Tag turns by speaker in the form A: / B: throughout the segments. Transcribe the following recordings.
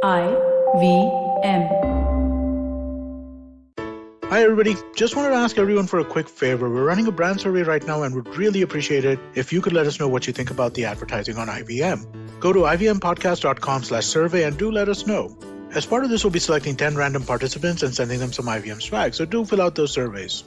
A: IVM.
B: Hi everybody, just wanted to ask everyone for a quick favor. We're running a brand survey right now and would really appreciate it if you could let us know what you think about the advertising on IVM. Go to ivmpodcast.com/survey and do let us know. As part of this, we'll be selecting 10 random participants and sending them some IVM swag, so do fill out those surveys.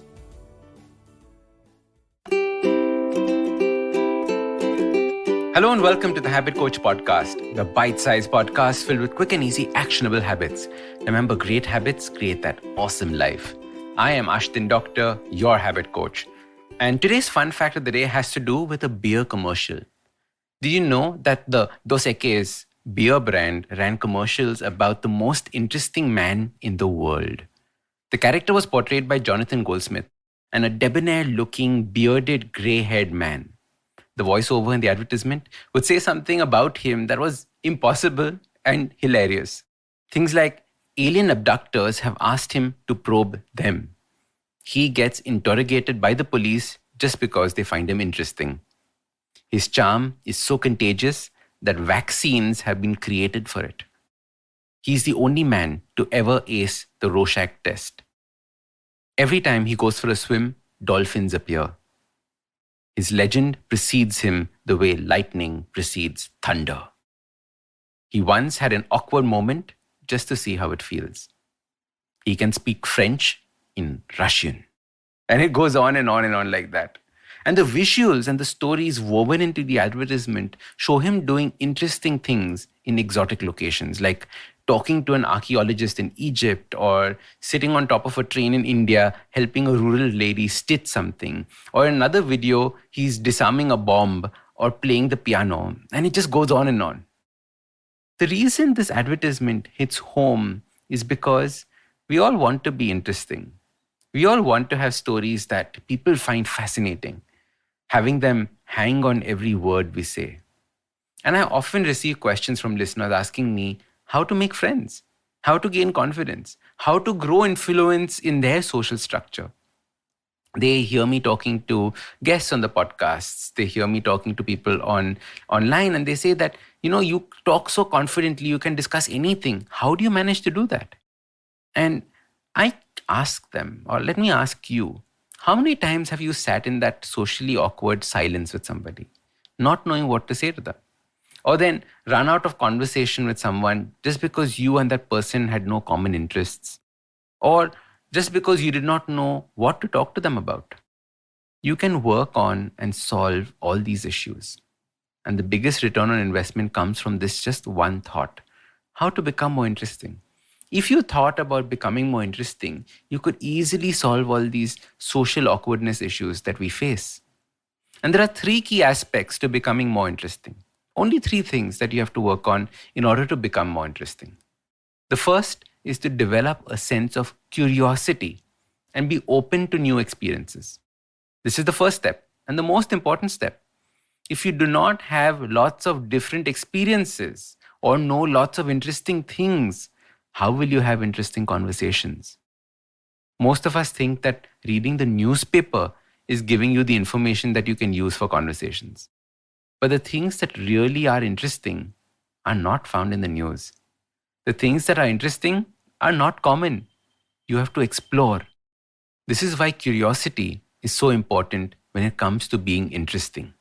C: Hello and welcome to the Habit Coach Podcast, the bite-sized podcast filled with quick and easy actionable habits. Remember, great habits create that awesome life. I am Ashdin Doctor, your habit coach. And today's fun fact of the day has to do with a beer commercial. Did you know that the Dos Equis beer brand ran commercials about the most interesting man in the world? The character was portrayed by Jonathan Goldsmith, and a debonair-looking, bearded, grey-haired man. The voiceover in the advertisement would say something about him that was impossible and hilarious. Things like, alien abductors have asked him to probe them. He gets interrogated by the police just because they find him interesting. His charm is so contagious that vaccines have been created for it. He's the only man to ever ace the Rorschach test. Every time he goes for a swim, dolphins appear. His legend precedes him the way lightning precedes thunder. He once had an awkward moment just to see how it feels. He can speak French in Russian. And it goes on and on and on like that. And the visuals and the stories woven into the advertisement show him doing interesting things in exotic locations, like talking to an archaeologist in Egypt or sitting on top of a train in India helping a rural lady stitch something. Or in another video, he's disarming a bomb or playing the piano. And it just goes on and on. The reason this advertisement hits home is because we all want to be interesting. We all want to have stories that people find fascinating, having them hang on every word we say. And I often receive questions from listeners asking me how to make friends, how to gain confidence, how to grow influence in their social structure. They hear me talking to guests on the podcasts. They hear me talking to people online, and they say that, you talk so confidently, you can discuss anything. How do you manage to do that? And I ask them, or let me ask you, how many times have you sat in that socially awkward silence with somebody, not knowing what to say to them? Or then run out of conversation with someone just because you and that person had no common interests? Or just because you did not know what to talk to them about? You can work on and solve all these issues. And the biggest return on investment comes from this just one thought: how to become more interesting. If you thought about becoming more interesting, you could easily solve all these social awkwardness issues that we face. And there are 3 key aspects to becoming more interesting. Only 3 things that you have to work on in order to become more interesting. The first is to develop a sense of curiosity and be open to new experiences. This is the first step and the most important step. If you do not have lots of different experiences or know lots of interesting things, how will you have interesting conversations? Most of us think that reading the newspaper is giving you the information that you can use for conversations. But the things that really are interesting are not found in the news. The things that are interesting are not common. You have to explore. This is why curiosity is so important when it comes to being interesting.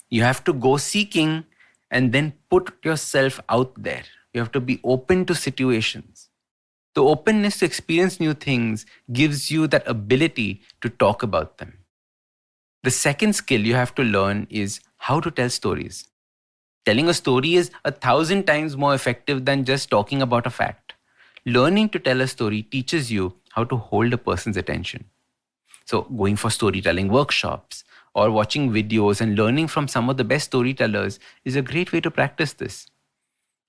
C: You have to go seeking and then put yourself out there. You have to be open to situations. The openness to experience new things gives you that ability to talk about them. The second skill you have to learn is how to tell stories. Telling a story is 1,000 times more effective than just talking about a fact. Learning to tell a story teaches you how to hold a person's attention. So going for storytelling workshops or watching videos and learning from some of the best storytellers is a great way to practice this.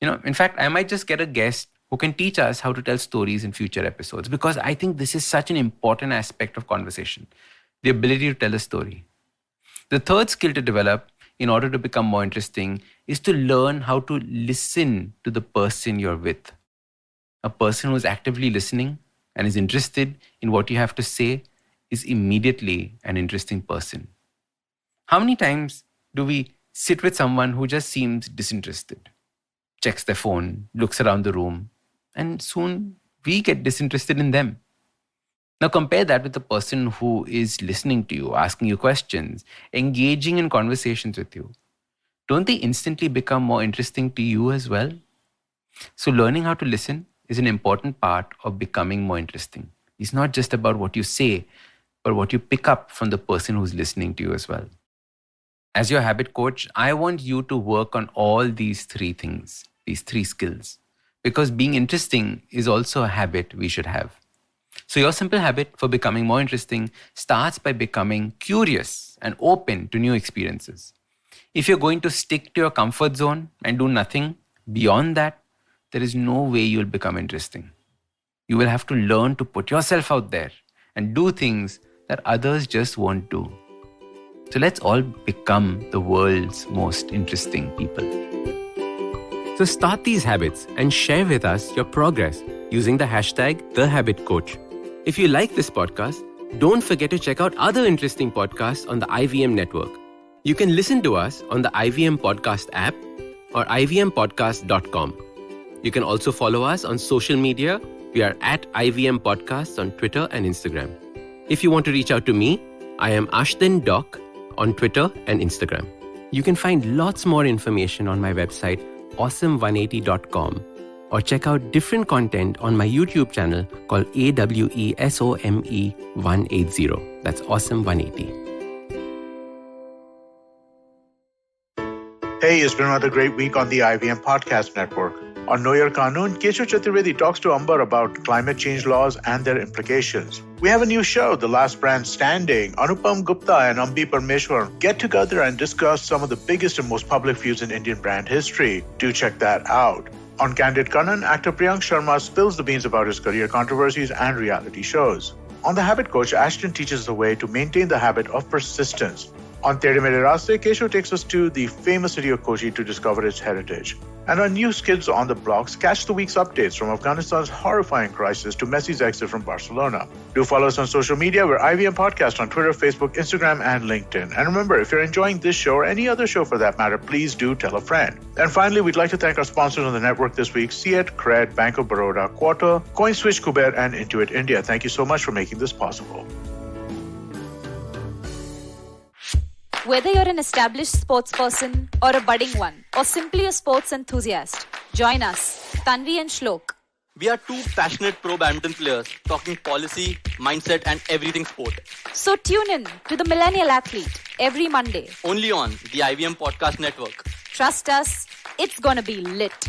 C: In fact, I might just get a guest who can teach us how to tell stories in future episodes, because I think this is such an important aspect of conversation, the ability to tell a story. The third skill to develop in order to become more interesting is to learn how to listen to the person you're with. A person who is actively listening and is interested in what you have to say is immediately an interesting person. How many times do we sit with someone who just seems disinterested? checks their phone, looks around the room, and soon we get disinterested in them. Now compare that with the person who is listening to you, asking you questions, engaging in conversations with you. Don't they instantly become more interesting to you as well? So learning how to listen is an important part of becoming more interesting. It's not just about what you say, but what you pick up from the person who's listening to you as well. As your habit coach, I want you to work on all these three things, these three skills, because being interesting is also a habit we should have. So your simple habit for becoming more interesting starts by becoming curious and open to new experiences. If you're going to stick to your comfort zone and do nothing beyond that, there is no way you'll become interesting. You will have to learn to put yourself out there and do things that others just won't do. So let's all become the world's most interesting people. So start these habits and share with us your progress using the hashtag #TheHabitCoach. If you like this podcast, don't forget to check out other interesting podcasts on the IVM network. You can listen to us on the IVM Podcast app or ivmpodcast.com. You can also follow us on social media. We are at IVM Podcasts on Twitter and Instagram. If you want to reach out to me, I am Ashdin Doc on Twitter and Instagram. You can find lots more information on my website, awesome180.com, or check out different content on my YouTube channel called AWESOME180. That's Awesome180.
B: Hey, it's been another great week on the IVM Podcast Network. On Know Your Kanun, Keshav Chaturvedi talks to Amber about climate change laws and their implications. We have a new show, The Last Brand Standing. Anupam Gupta and Ambi Parmeshwar get together and discuss some of the biggest and most public feuds in Indian brand history. Do check that out. On Candid Kannan, actor Priyank Sharma spills the beans about his career controversies and reality shows. On The Habit Coach, Ashdin teaches the way to maintain the habit of persistence. On Tere Mere Raaste, Keshav takes us to the famous city of Kochi to discover its heritage. And on News Kids on the Blocks, catch the week's updates from Afghanistan's horrifying crisis to Messi's exit from Barcelona. Do follow us on social media. We're IVM Podcast on Twitter, Facebook, Instagram, and LinkedIn. And remember, if you're enjoying this show or any other show for that matter, please do tell a friend. And finally, we'd like to thank our sponsors on the network this week, Seat, Cred, Bank of Baroda, Quarter, CoinSwitch, Kuber, and Intuit India. Thank you so much for making this possible.
A: Whether you're an established sports person or a budding one, or simply a sports enthusiast, join us, Tanvi and Shlok.
D: We are two passionate pro badminton players talking policy, mindset and everything sport.
A: So tune in to The Millennial Athlete every Monday.
D: Only on the IVM Podcast Network.
A: Trust us, it's gonna be lit.